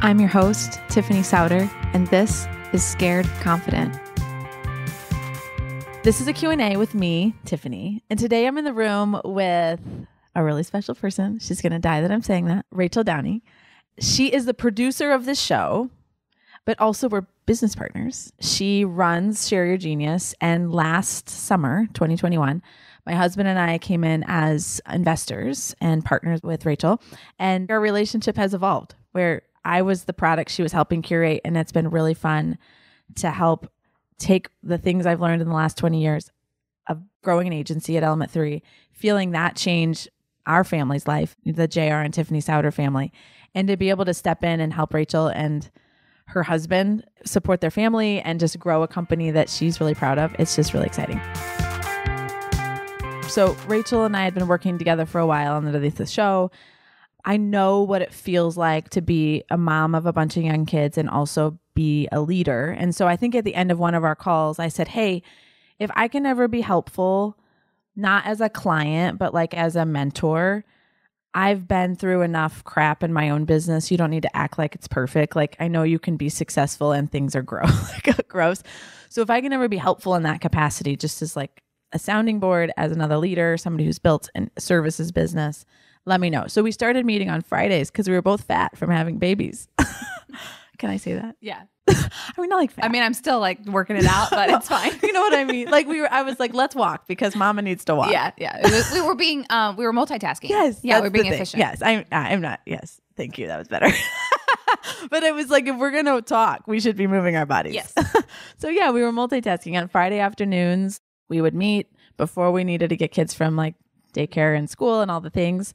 I'm your host, Tiffany Souter, and this is Scared Confident. This is a Q&A with me, Tiffany, and today I'm in the room with a really special person. She's going to die that I'm saying that, Rachel Downey. She is the producer of this show, but also we're business partners. She runs Share Your Genius, and last summer, 2021, my husband and I came in as investors and partners with Rachel, and our relationship has evolved where I was the product she was helping curate, and it's been really fun to help take the things I've learned in the last 20 years of growing an agency at Element 3, feeling that change our family's life, the JR and Tiffany Souter family, and to be able to step in and help Rachel and her husband support their family and just grow a company that she's really proud of. It's just really exciting. So Rachel and I had been working together for a while underneath the show. I know what it feels like to be a mom of a bunch of young kids and also be a leader. And so I think at the end of one of our calls, I said, hey, if I can ever be helpful, not as a client, but like as a mentor, I've been through enough crap in my own business. You don't need to act like it's perfect. Like I know you can be successful and things are gross. So if I can ever be helpful in that capacity, just as like a sounding board, as another leader, somebody who's built a services business, let me know. So we started meeting on Fridays because we were both fat from having babies. Can I say that? Yeah. I mean, not like fat. I mean, I'm still like working it out, but it's fine. You know what I mean? Like I was like, let's walk because mama needs to walk. Yeah. We were multitasking. Yes. Yeah, we're being efficient. Yes. I'm not. Yes. Thank you. That was better. But it was like, if we're going to talk, we should be moving our bodies. Yes. So yeah, we were multitasking. On Friday afternoons, we would meet before we needed to get kids from like daycare and school and all the things.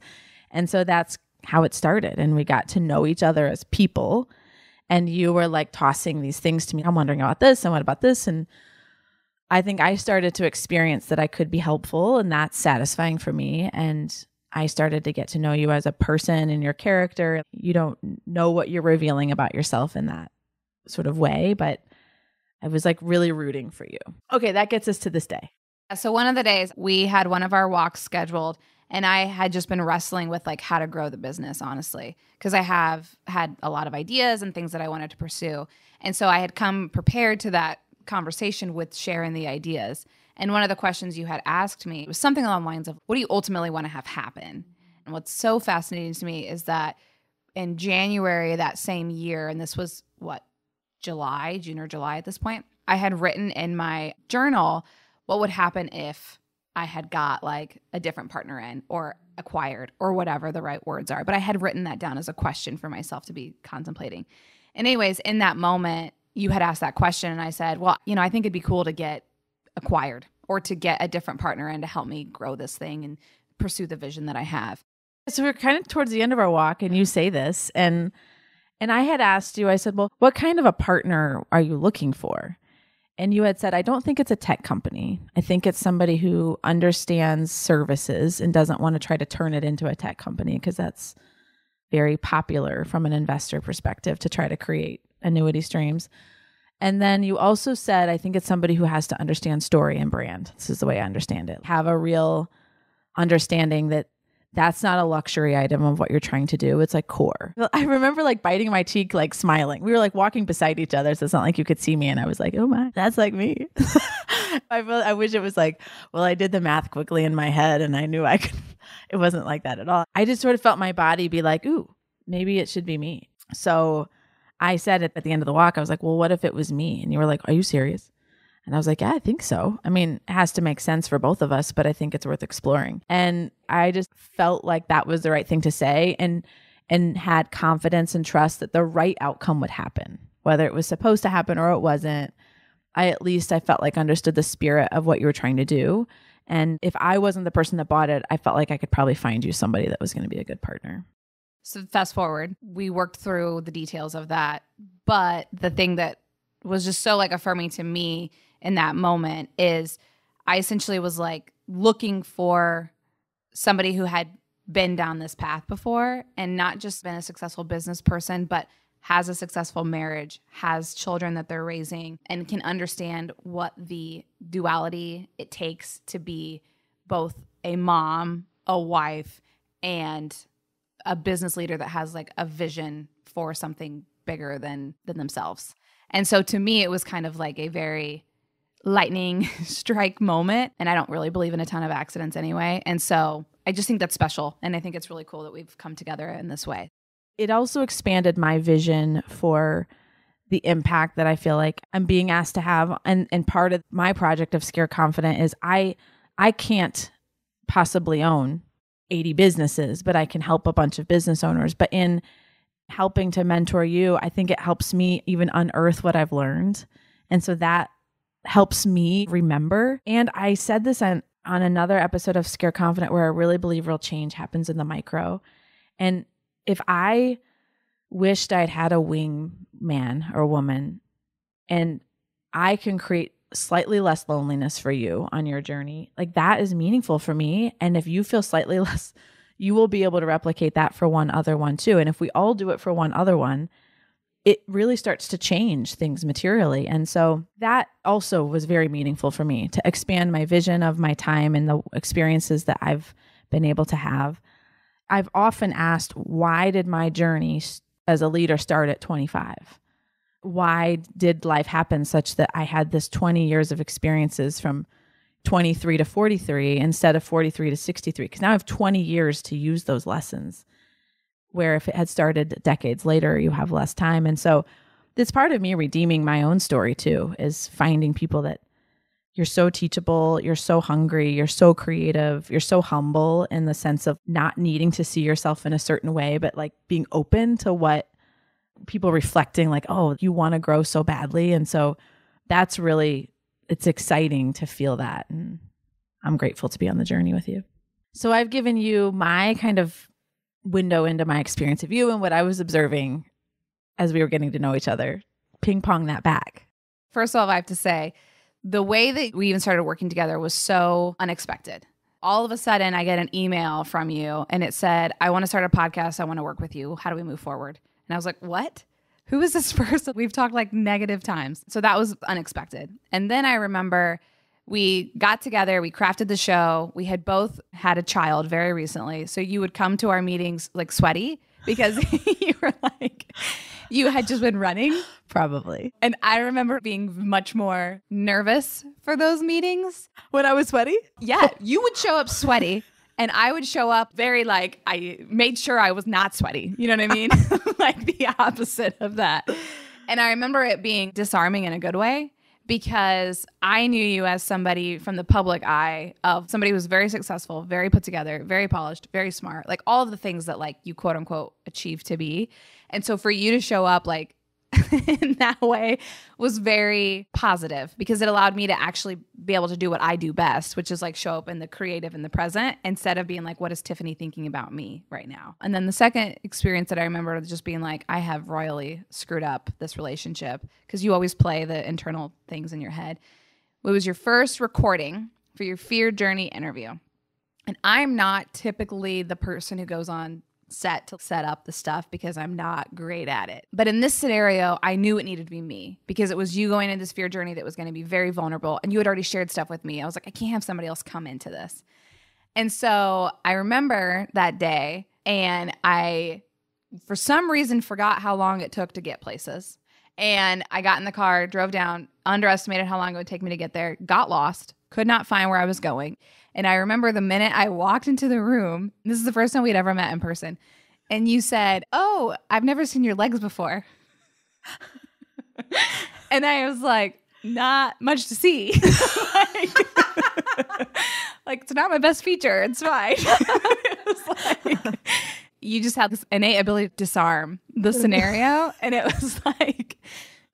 And so that's how it started. And we got to know each other as people. And you were like tossing these things to me. I'm wondering about this and what about this? And I think I started to experience that I could be helpful, and that's satisfying for me. And I started to get to know you as a person and your character. You don't know what you're revealing about yourself in that sort of way, but I was like really rooting for you. Okay, that gets us to this day. So one of the days we had one of our walks scheduled, and I had just been wrestling with like how to grow the business, honestly, because I have had a lot of ideas and things that I wanted to pursue. And so I had come prepared to that conversation with sharing the ideas. And one of the questions you had asked me was something along the lines of, what do you ultimately want to have happen? And what's so fascinating to me is that in January that same year, and this was June or July at this point, I had written in my journal what would happen if I had got like a different partner in or acquired or whatever the right words are. But I had written that down as a question for myself to be contemplating. And anyways, in that moment, you had asked that question and I said, well, I think it'd be cool to get acquired or to get a different partner in to help me grow this thing and pursue the vision that I have. So we're kind of towards the end of our walk and you say this and I had asked you, I said, well, what kind of a partner are you looking for? And you had said, I don't think it's a tech company. I think it's somebody who understands services and doesn't want to try to turn it into a tech company because that's very popular from an investor perspective to try to create annuity streams. And then you also said, I think it's somebody who has to understand story and brand. This is the way I understand it. Have a real understanding that that's not a luxury item of what you're trying to do. It's like core. I remember like biting my cheek, like smiling. We were like walking beside each other. So it's not like you could see me. And I was like, oh my, that's like me. I wish it was like, well, I did the math quickly in my head and I knew I could. It wasn't like that at all. I just sort of felt my body be like, ooh, maybe it should be me. So I said it at the end of the walk. I was like, well, what if it was me? And you were like, are you serious? And I was like, yeah, I think so. I mean, it has to make sense for both of us, but I think it's worth exploring. And I just felt like that was the right thing to say and had confidence and trust that the right outcome would happen, whether it was supposed to happen or it wasn't. I felt like understood the spirit of what you were trying to do. And if I wasn't the person that bought it, I felt like I could probably find you somebody that was going to be a good partner. So fast forward, we worked through the details of that. But the thing that was just so like affirming to me in that moment is I essentially was like looking for somebody who had been down this path before and not just been a successful business person, but has a successful marriage, has children that they're raising, and can understand what the duality it takes to be both a mom, a wife, and a business leader that has like a vision for something bigger than themselves. And so to me, it was kind of like a very lightning strike moment. And I don't really believe in a ton of accidents anyway. And so I just think that's special. And I think it's really cool that we've come together in this way. It also expanded my vision for the impact that I feel like I'm being asked to have. And part of my project of Scare Confident is I can't possibly own 80 businesses, but I can help a bunch of business owners. But in helping to mentor you, I think it helps me even unearth what I've learned. And so that helps me remember. And I said this on another episode of Scare Confident, where I really believe real change happens in the micro. And if I wished I'd had a wingman or woman, and I can create slightly less loneliness for you on your journey, like that is meaningful for me. And if you feel slightly less, you will be able to replicate that for one other one too. And if we all do it for one other one, it really starts to change things materially. And so that also was very meaningful for me to expand my vision of my time and the experiences that I've been able to have. I've often asked, why did my journey as a leader start at 25? Why did life happen such that I had this 20 years of experiences from 23 to 43 instead of 43 to 63? Because now I have 20 years to use those lessons, where if it had started decades later, you have less time. And so it's part of me redeeming my own story too, is finding people that you're so teachable, you're so hungry, you're so creative, you're so humble in the sense of not needing to see yourself in a certain way, but like being open to what people reflecting, like, oh, you want to grow so badly. And so that's really, it's exciting to feel that. And I'm grateful to be on the journey with you. So I've given you my kind of window into my experience of you and what I was observing as we were getting to know each other. Ping pong that back. First of all, I have to say, the way that we even started working together was so unexpected. All of a sudden, I get an email from you and it said, I want to start a podcast. I want to work with you. How do we move forward? And I was like, what? Who is this person? We've talked like negative times. So that was unexpected. And then I remember we got together, we crafted the show. We had both had a child very recently. So you would come to our meetings like sweaty because you were like, you had just been running. Probably. And I remember being much more nervous for those meetings. When I was sweaty? Yeah, you would show up sweaty. And I would show up very like, I made sure I was not sweaty. You know what I mean? Like the opposite of that. And I remember it being disarming in a good way, because I knew you as somebody from the public eye of somebody who was very successful, very put together, very polished, very smart, like all of the things that like you quote unquote achieve to be. And so for you to show up like in that way was very positive, because it allowed me to actually be able to do what I do best, which is like show up in the creative in the present instead of being like, what is Tiffany thinking about me right now? And then the second experience that I remember was just being like, I have royally screwed up this relationship, because you always play the internal things in your head. It was your first recording for your Fear Journey interview. And I'm not typically the person who goes on set to set up the stuff because I'm not great at it. But in this scenario, I knew it needed to be me, because it was you going into this fear journey that was going to be very vulnerable. And you had already shared stuff with me. I was like, I can't have somebody else come into this. And so I remember that day, and I, for some reason, forgot how long it took to get places. And I got in the car, drove down, underestimated how long it would take me to get there, got lost, could not find where I was going. And I remember the minute I walked into the room, this is the first time we'd ever met in person, and you said, oh, I've never seen your legs before. And I was like, not much to see. like, it's not my best feature. It's fine. It was like, you just had this innate ability to disarm the scenario. And it was like,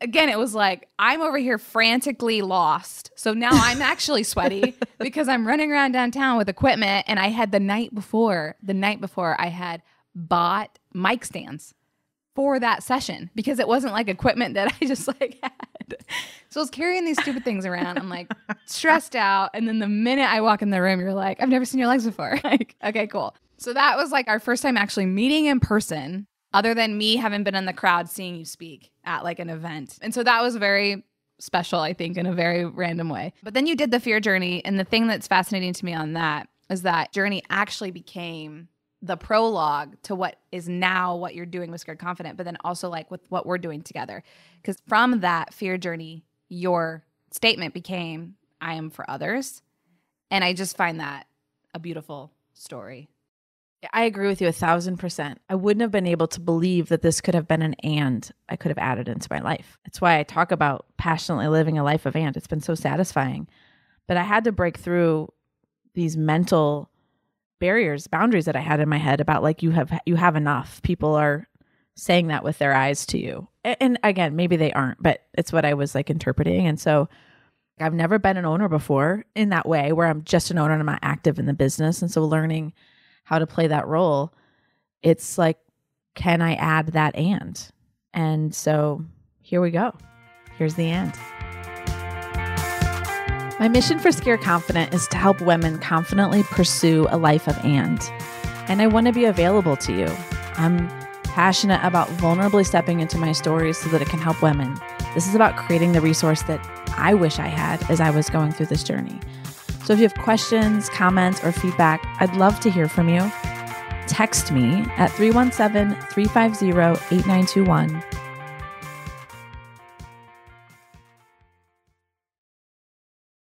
again, it was like, I'm over here frantically lost. So now I'm actually sweaty because I'm running around downtown with equipment. And I had the night before I had bought mic stands for that session, because it wasn't like equipment that I just like had. So I was carrying these stupid things around. I'm like stressed out. And then the minute I walk in the room, you're like, I've never seen your legs before. Like, okay, cool. So that was like our first time actually meeting in person, other than me having been in the crowd seeing you speak at like an event. And so that was very special, I think, in a very random way. But then you did the fear journey. And the thing that's fascinating to me on that is that journey actually became the prologue to what is now what you're doing with Scared Confident, but then also like with what we're doing together. Because from that fear journey, your statement became, I am for others. And I just find that a beautiful story. I agree with you 1,000%. I wouldn't have been able to believe that this could have been an and I could have added into my life. It's why I talk about passionately living a life of and. It's been so satisfying. But I had to break through these mental barriers, boundaries that I had in my head about like, you have enough. People are saying that with their eyes to you. And again, maybe they aren't, but it's what I was like interpreting. And so I've never been an owner before in that way where I'm just an owner and I'm not active in the business. And so learning how to play that role, it's like, can I add that and? And so here we go. Here's the and. My mission for Scared Confident is to help women confidently pursue a life of and I want to be available to you. I'm passionate about vulnerably stepping into my stories so that it can help women. This is about creating the resource that I wish I had as I was going through this journey. So if you have questions, comments, or feedback, I'd love to hear from you. Text me at 317-350-8921